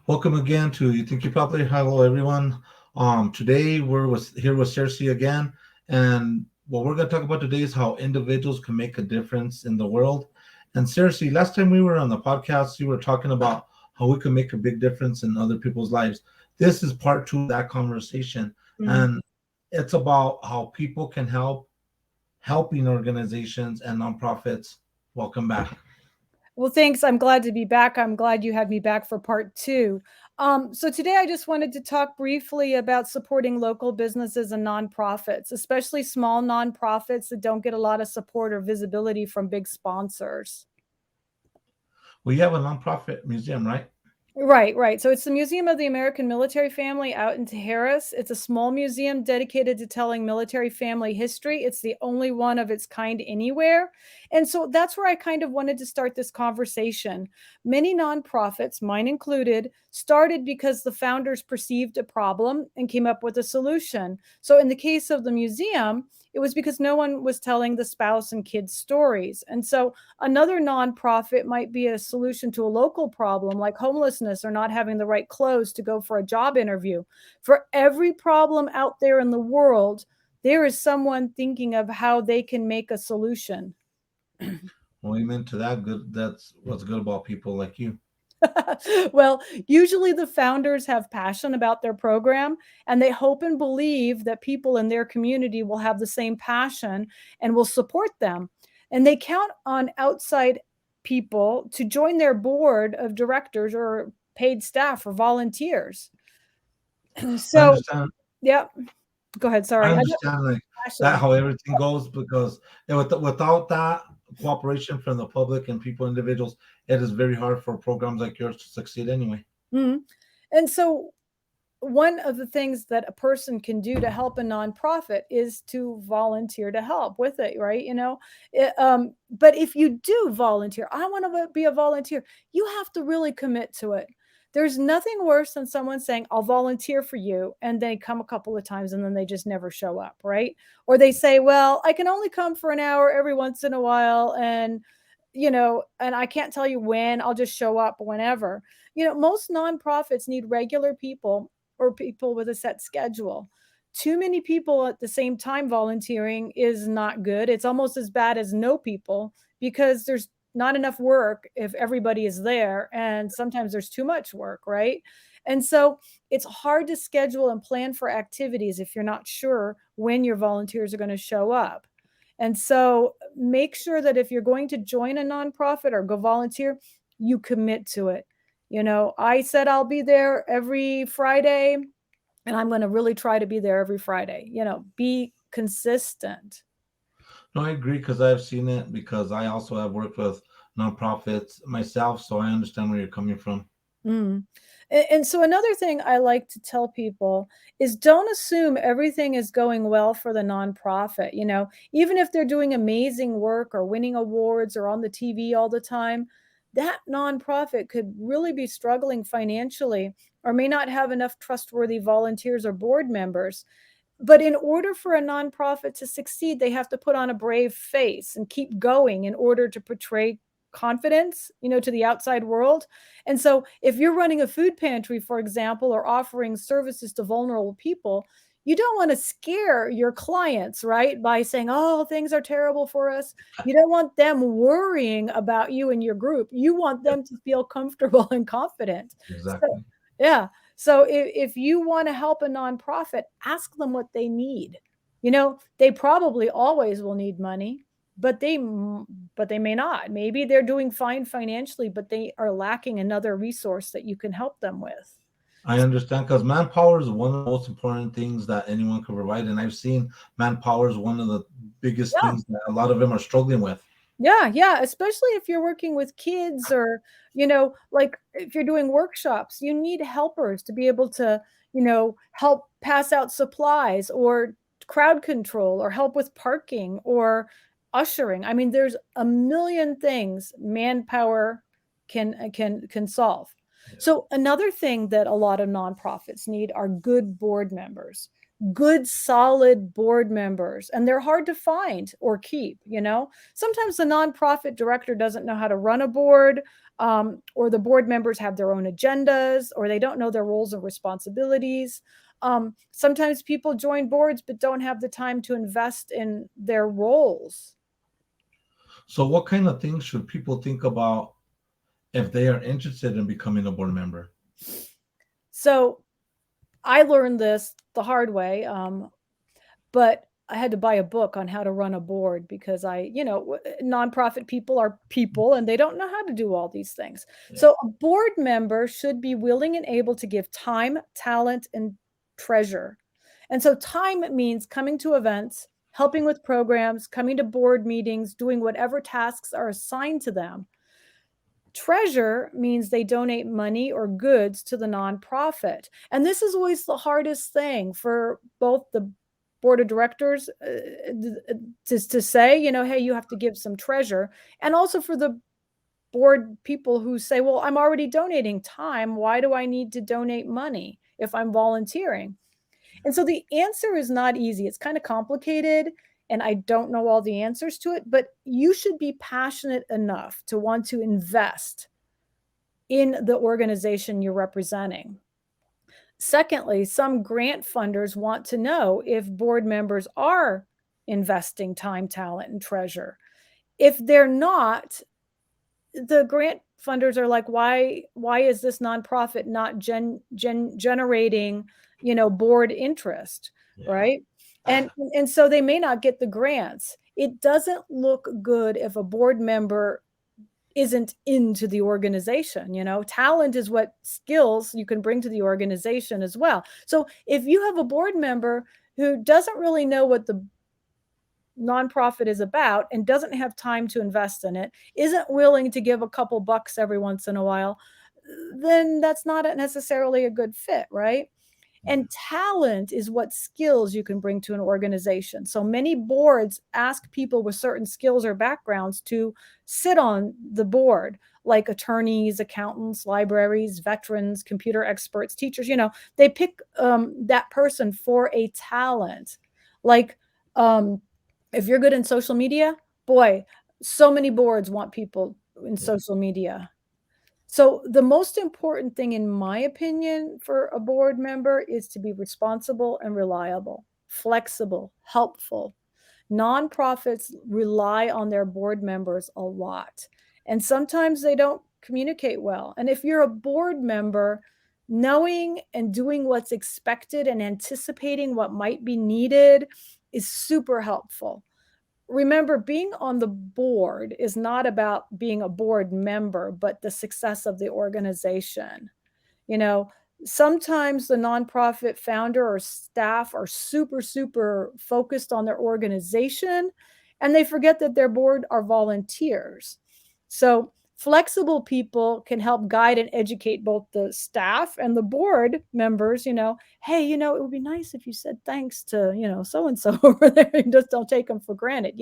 Welcome again to You Think You Probably. Hello, everyone. Today here with Cersei again, and what we're going to talk about today is how individuals can make a difference in the world. And Cersei, last time we were on the podcast, you were talking about how we can make a big difference in other people's lives. This is part two of that conversation, Mm. and it's about how people can helping organizations and nonprofits. Welcome back. Well, thanks. I'm glad to be back. I'm glad you had me back for part two. So today I just wanted to talk briefly about supporting local businesses and nonprofits, especially small nonprofits that don't get a lot of support or visibility from big sponsors. We have a nonprofit museum, right? Right, right. So it's the Museum of the American Military Family out in Harris. It's a small museum dedicated to telling military family history. It's the only one of its kind anywhere. And so that's where I kind of wanted to start this conversation. Many nonprofits, mine included, started because the founders perceived a problem and came up with a solution. So in the case of the museum, it was because no one was telling the spouse and kids stories. And so another nonprofit might be a solution to a local problem like homelessness or not having the right clothes to go for a job interview. For every problem out there in the world, there is someone thinking of how they can make a solution. Well, amen to that. Good. That's what's good about people like you. Well, usually the founders have passion about their program and they hope and believe that people in their community will have the same passion and will support them. And they count on outside people to join their board of directors or paid staff or volunteers. I So, understand. yeah, go ahead. I Sorry. I got understand like that passion. how everything goes because without that cooperation from the public and people, individuals, it is very hard for programs like yours to succeed anyway. Mhm. And so one of the things that a person can do to help a nonprofit is to volunteer to help with it, right? But if you do volunteer, I want to be a volunteer, you have to really commit to it. There's nothing worse than someone saying, I'll volunteer for you, and they come a couple of times and then they just never show up, right? Or they say, well, I can only come for an hour every once in a while, and I can't tell you when, I'll just show up whenever. Most nonprofits need regular people or people with a set schedule. Too many people at the same time volunteering is not good. It's almost as bad as no people because there's not enough work if everybody is there. And sometimes there's too much work, right? And so it's hard to schedule and plan for activities if you're not sure when your volunteers are going to show up. And so make sure that if you're going to join a nonprofit or go volunteer, you commit to it. I said I'll be there every Friday, and I'm going to really try to be there every Friday. Be consistent. No, I agree because I've seen it because I also have worked with nonprofits myself, so I understand where you're coming from. Mm. And so another thing I like to tell people is don't assume everything is going well for the nonprofit. Even if they're doing amazing work or winning awards or on the TV all the time, that nonprofit could really be struggling financially or may not have enough trustworthy volunteers or board members. But in order for a nonprofit to succeed, they have to put on a brave face and keep going in order to portray confidence, to the outside world. And so if you're running a food pantry, for example, or offering services to vulnerable people, you don't want to scare your clients, right? By saying, oh, things are terrible for us. You don't want them worrying about you and your group. You want Yep, them to feel comfortable and confident. So, exactly. yeah. So if you want to help a nonprofit, ask them what they need. They probably always will need money, but they may not. Maybe they're doing fine financially, but they are lacking another resource that you can help them with. I understand because manpower is one of the most important things that anyone can provide, and I've seen manpower is one of the biggest Yeah. things that a lot of them are struggling with. Yeah, yeah, especially if you're working with kids or, like if you're doing workshops, you need helpers to be able to, help pass out supplies or crowd control or help with parking or ushering. I mean, there's a million things manpower can solve. Yeah. So another thing that a lot of nonprofits need are good board members. good, solid board members, and they're hard to find or keep, you know? Sometimes the nonprofit director doesn't know how to run a board, or the board members have their own agendas, or they don't know their roles and responsibilities. Sometimes people join boards but don't have the time to invest in their roles. So, what kind of things should people think about if they are interested in becoming a board member? So I learned this the hard way, but I had to buy a book on how to run a board because nonprofit people are people and they don't know how to do all these things. Yeah. So a board member should be willing and able to give time, talent, and treasure. And so time means coming to events, helping with programs, coming to board meetings, doing whatever tasks are assigned to them. Treasure means they donate money or goods to the nonprofit. And this is always the hardest thing for both the board of directors to say, hey, you have to give some treasure. And also for the board people who say, well, I'm already donating time. Why do I need to donate money if I'm volunteering? And so the answer is not easy. It's kind of complicated, and I don't know all the answers to it, but you should be passionate enough to want to invest in the organization you're representing. Secondly, some grant funders want to know if board members are investing time, talent, and treasure. If they're not, the grant funders are like, why is this nonprofit not generating, board interest, Yeah. right? And so they may not get the grants. It doesn't look good if a board member isn't into the organization. Talent is what skills you can bring to the organization as well. So if you have a board member who doesn't really know what the nonprofit is about and doesn't have time to invest in it, isn't willing to give a couple bucks every once in a while, then that's not necessarily a good fit, right? And talent is what skills you can bring to an organization. So many boards ask people with certain skills or backgrounds to sit on the board, like attorneys, accountants, libraries, veterans, computer experts, teachers. They pick that person for a talent. Like, if you're good in social media, boy, so many boards want people in Yeah. social media. So the most important thing, in my opinion, for a board member is to be responsible and reliable, flexible, helpful. Nonprofits rely on their board members a lot, and sometimes they don't communicate well. And if you're a board member, knowing and doing what's expected and anticipating what might be needed is super helpful. Remember, being on the board is not about being a board member, but the success of the organization. You know, Sometimes the nonprofit founder or staff are super, super focused on their organization and they forget that their board are volunteers. So, flexible people can help guide and educate both the staff and the board members. Hey, it would be nice if you said thanks to, so and so over there, and just don't take them for granted.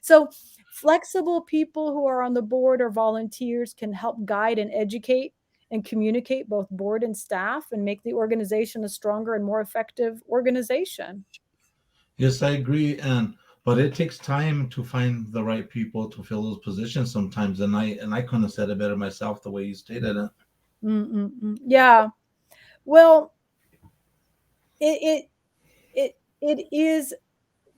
So, flexible people who are on the board or volunteers can help guide and educate and communicate both board and staff and make the organization a stronger and more effective organization. Yes, I agree. But it takes time to find the right people to fill those positions sometimes. And I couldn't have said it better myself the way you stated it. Mm-mm-mm. Yeah. Well, it it is,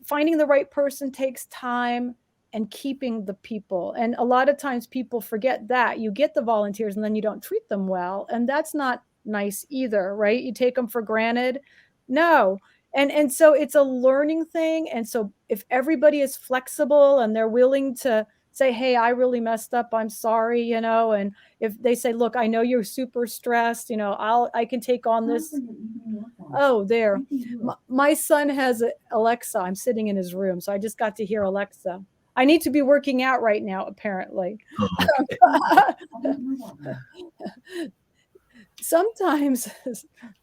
finding the right person takes time, and keeping the people. And a lot of times people forget that. You get the volunteers and then you don't treat them well, and that's not nice either, right? You take them for granted. No. And so it's a learning thing. And so if everybody is flexible and they're willing to say, "Hey, I really messed up. I'm sorry," and if they say, "Look, I know you're super stressed, I can take on this." Oh, there. My son has Alexa. I'm sitting in his room, so I just got to hear Alexa. I need to be working out right now, apparently. Oh, okay. Sometimes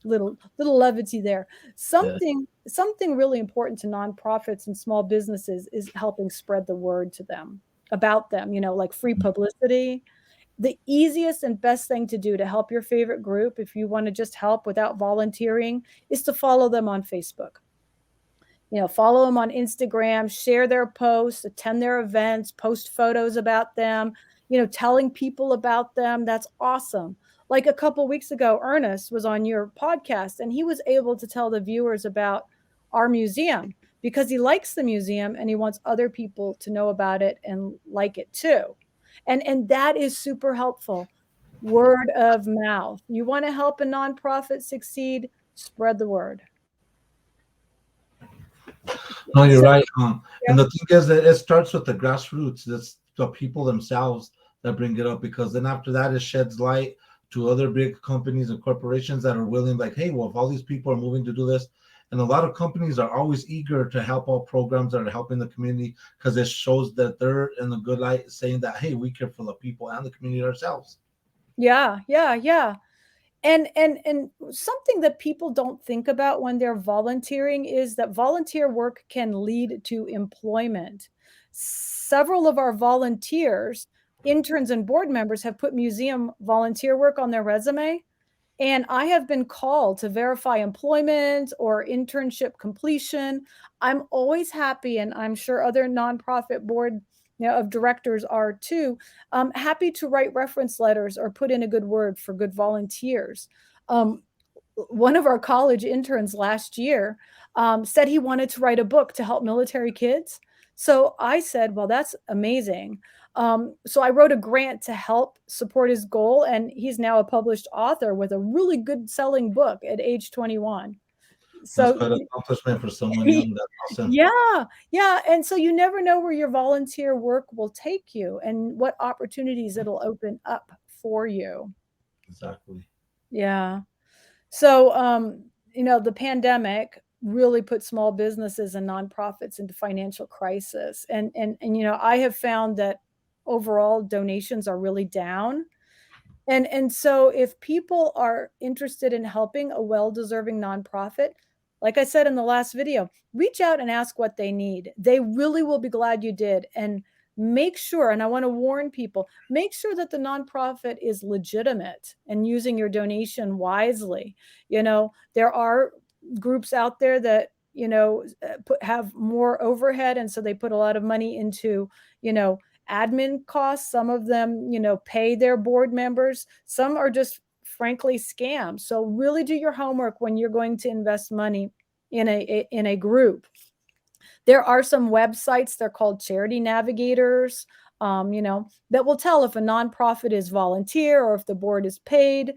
little levity there. Yeah. Something really important to nonprofits and small businesses is helping spread the word to them about them, like free publicity. The easiest and best thing to do to help your favorite group, if you want to just help without volunteering, is to follow them on Facebook. Follow them on Instagram, share their posts, attend their events, post photos about them, telling people about them. That's awesome. Like a couple weeks ago, Ernest was on your podcast and he was able to tell the viewers about our museum because he likes the museum and he wants other people to know about it and like it too. And that is super helpful. Word of mouth. You want to help a nonprofit succeed, spread the word. No, you're So, right. And yeah. the thing is that it starts with the grassroots. It's the people themselves that bring it up, because then after that, it sheds light to other big companies and corporations that are willing, like, hey, well, if all these people are moving to do this, and a lot of companies are always eager to help out programs that are helping the community, because it shows that they're in the good light, saying that, hey, we care for the people and the community ourselves. Yeah, yeah, yeah. And something that people don't think about when they're volunteering is that volunteer work can lead to employment. Several of our volunteers, interns and board members have put museum volunteer work on their resume. And I have been called to verify employment or internship completion. I'm always happy, and I'm sure other nonprofit board of directors are too, happy to write reference letters or put in a good word for good volunteers. Um, One of our college interns last year said he wanted to write a book to help military kids. So I said, well, that's amazing. So I wrote a grant to help support his goal, and he's now a published author with a really good selling book at age 21. That's So quite an accomplishment for someone young. That's awesome. yeah, yeah, and so you never know where your volunteer work will take you and what opportunities it'll open up for you. Exactly. Yeah. So, the pandemic really put small businesses and nonprofits into financial crisis. And I have found that overall donations are really down. And so if people are interested in helping a well-deserving nonprofit, like I said in the last video, reach out and ask what they need. They really will be glad you did. And make sure, and I want to warn people, make sure that the nonprofit is legitimate and using your donation wisely. There are groups out there that, have more overhead, and so they put a lot of money into, you know, admin costs. Some of them, pay their board members. Some are just frankly scams. So really do your homework when you're going to invest money in a group. There are some websites, they're called charity navigators, that will tell if a nonprofit is volunteer or if the board is paid.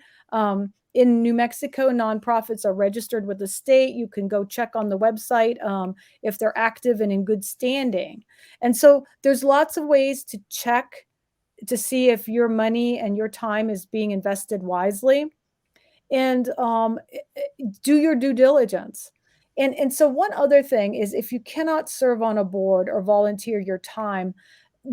In New Mexico, nonprofits are registered with the state. You can go check on the website if they're active and in good standing. And so there's lots of ways to check to see if your money and your time is being invested wisely. And do your due diligence. And so one other thing is, if you cannot serve on a board or volunteer your time,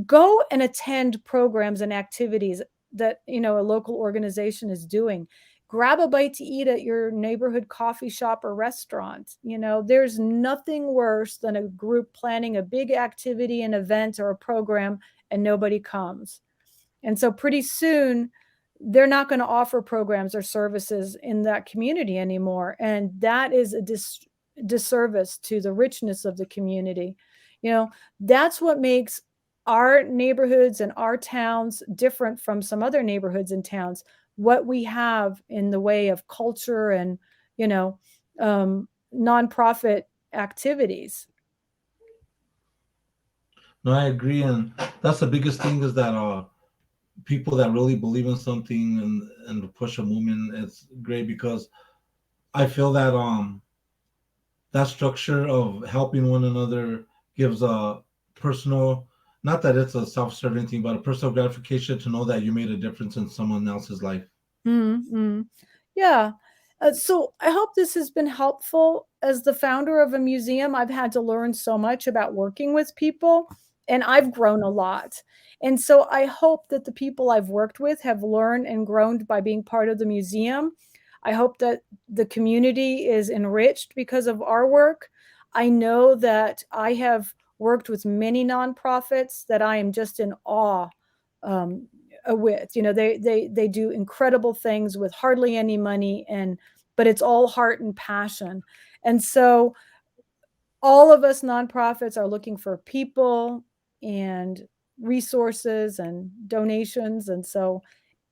go and attend programs and activities that a local organization is doing. Grab a bite to eat at your neighborhood coffee shop or restaurant. There's nothing worse than a group planning a big activity, an event, or a program, and nobody comes. And so pretty soon, they're not going to offer programs or services in that community anymore. And that is a disservice to the richness of the community. You know, that's what makes our neighborhoods and our towns different from some other neighborhoods and towns. What we have in the way of culture and, you know, nonprofit activities. No, I agree, and that's the biggest thing, is that people that really believe in something and push a movement, it's great, because I feel that that structure of helping one another gives a personal, not that it's a self-serving thing, but a personal gratification to know that you made a difference in someone else's life. Mm-hmm. Yeah. So I hope this has been helpful. As the founder of a museum, I've had to learn so much about working with people, and I've grown a lot. And so I hope that the people I've worked with have learned and grown by being part of the museum. I hope that the community is enriched because of our work. I know that I have worked with many nonprofits that I am just in awe um, with. They do incredible things with hardly any money, but it's all heart and passion. And so all of us nonprofits are looking for people and resources and donations. And so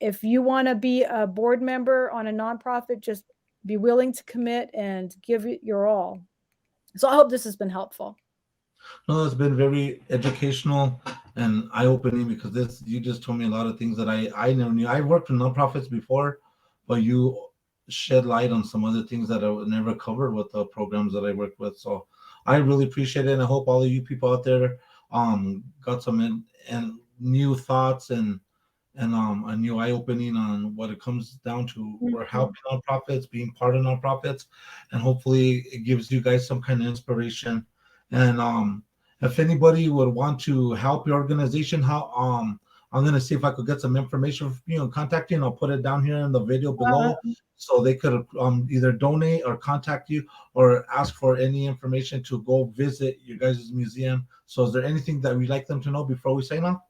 if you want to be a board member on a nonprofit, just be willing to commit and give it your all. So I hope this has been helpful. No, it's been very educational and eye opening because this you just told me a lot of things that I never knew. I worked with nonprofits before, but you shed light on some other things that I would never covered with the programs that I worked with. So I really appreciate it, and I hope all of you people out there got some and new thoughts and a new eye opening on what it comes down to. We're Mhm. helping nonprofits, being part of nonprofits, and hopefully it gives you guys some kind of inspiration. And if anybody would want to help your organization, how I'm gonna see if I could get some information from you and contact you, and I'll put it down here in the video below Uh, so they could either donate or contact you or ask for any information to go visit your guys' museum. So is there anything that we'd like them to know before we sign off?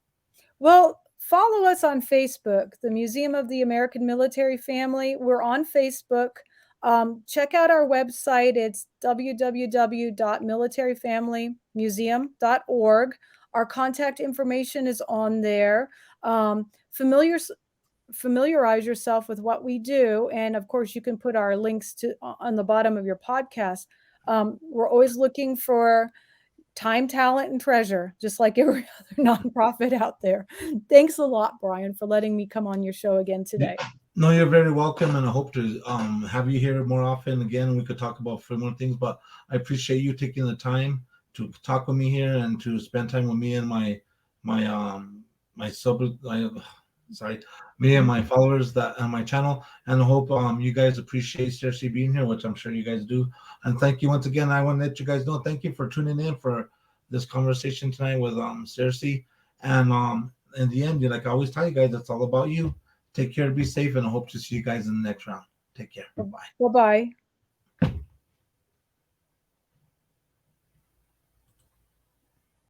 Well, follow us on Facebook, the Museum of the American Military Family. We're on Facebook. Check out our website. It's www.militaryfamilymuseum.org. Our contact information is on there. Familiarize yourself with what we do, and of course, you can put our links to on the bottom of your podcast. We're always looking for time, talent, and treasure, just like every other nonprofit out there. Thanks a lot, Brian, for letting me come on your show again today. No, you're very welcome, and I hope to have you here more often. Again, we could talk about for more things, but I appreciate you taking the time to talk with me here and to spend time with me and my my sub I, sorry me and my followers that on my channel. And I hope you guys appreciate seriously being here, which I'm sure you guys do. And thank you once again. I want to let you guys know thank you for tuning in for this conversation tonight with Cersei. And in the end, like I always tell you guys, it's all about you. Take care, be safe, and I hope to see you guys in the next round. Take care. Bye. Bye bye.